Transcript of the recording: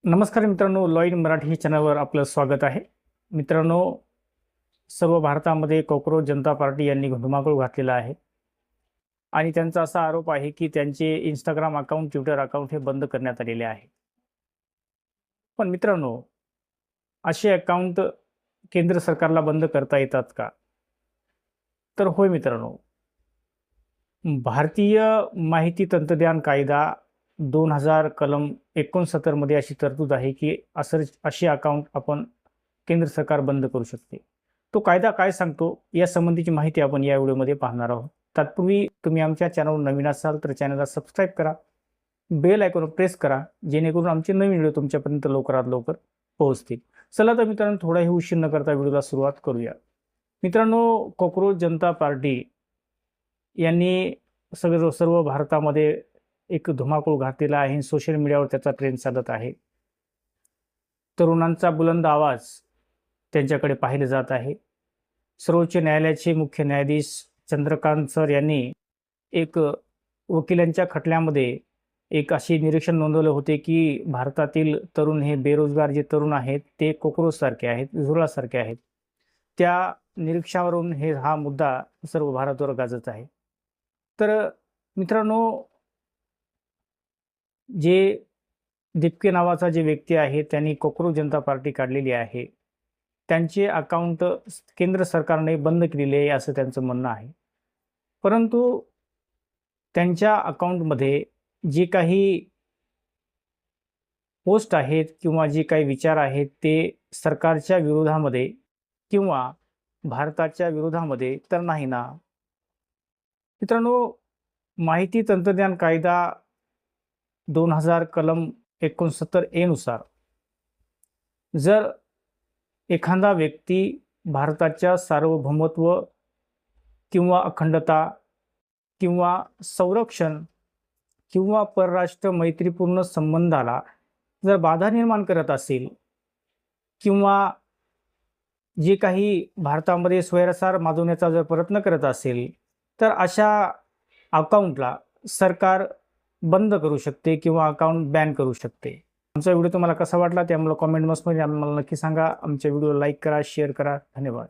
नमस्कार मित्रांनो, लॉईड मराठी चॅनलवर आपलं स्वागत आहे. मित्रांनो, सर्व भारतामध्ये कॉकरोच जनता पार्टी यांनी धुमाकूळ घातलेला आहे आणि त्यांचा असा आरोप आहे की त्यांचे इंस्टाग्राम अकाउंट, ट्विटर अकाउंट हे बंद करण्यात आलेले आहे. पण मित्रांनो, असे अकाउंट केंद्र सरकारला बंद करता येतात का? तर होय मित्रांनो, भारतीय माहिती तंत्रज्ञान कायदा 2000 कलम 69 मध्ये अशी तरतूद आहे की असे अकाउंट आपण केंद्र सरकार बंद करू शकते. तो कायदा काय सांगतो या संबंधीची माहिती आपण या व्हिडिओमध्ये पाहणार आहोत. तत्पूर्वी तुम्ही आमच्या चॅनलवर नवीन असाल तर चॅनलला सबस्क्राईब करा, बेल आयकॉन प्रेस करा, जेणेकरून आमचे नवीन व्हिडिओ तुमच्यापर्यंत लवकरात लवकर पोहोचतील. चला तर मित्रांनो, थोडाही उशीर न करता व्हिडिओला सुरुवात करूया. मित्रांनो, कॉकरोच जनता पार्टी यांनी सर्व भारतामध्ये एक धुमाकूळ घातलेला आहे. सोशल मीडियावर त्याचा ट्रेंड चालत आहे. तरुणांचा बुलंद आवाज त्यांच्याकडे पाहिले जात आहे. सर्वोच्च न्यायालयाचे मुख्य न्यायाधीश चंद्रकांत सर यांनी एक वकिलांच्या खटल्यामध्ये एक अशी निरीक्षण नोंदवले होते की भारतातील तरुण हे बेरोजगार जे तरुण आहेत ते कॉकरोच सारखे आहेत, झुरळासारखे आहेत. त्या निरीक्षणावरून हा मुद्दा सर्व भारतावर गाजत आहे. तर मित्रांनो, जे दीपके नावाचा जे व्यक्ती आहे त्यांनी कॉकरोच जनता पार्टी काढलेली आहे, त्यांचे अकाउंट केंद्र सरकारने बंद केलेले आहे असं त्यांचं म्हणणं आहे. परंतु त्यांच्या अकाउंटमध्ये जे काही पोस्ट आहेत किंवा जे काही विचार आहेत ते सरकारच्या विरोधामध्ये किंवा भारताच्या विरोधामध्ये तर नाही ना. मित्रांनो, माहिती तंत्रज्ञान कायदा 2000 कलम 69 ए नुसार जर एखादा व्यक्ती भारताच्या सार्वभौमत्व किंवा अखंडता किंवा संरक्षण किंवा परराष्ट्र मैत्रीपूर्ण संबंधाला जर बाधा निर्माण करत असेल किंवा जे काही भारतामध्ये स्वैरसार माजवण्याचा जर प्रयत्न करत असेल तर अशा अकाउंटला सरकार बंद करू शकते किंवा अकाउंट बॅन करू शकते. आमचा व्हिडिओ तुम्हाला कसा वाटला ते आम्हाला कॉमेंट बॉक्समध्ये आम्हाला नक्की सांगा. आमच्या व्हिडिओला लाईक करा, शेअर करा. धन्यवाद.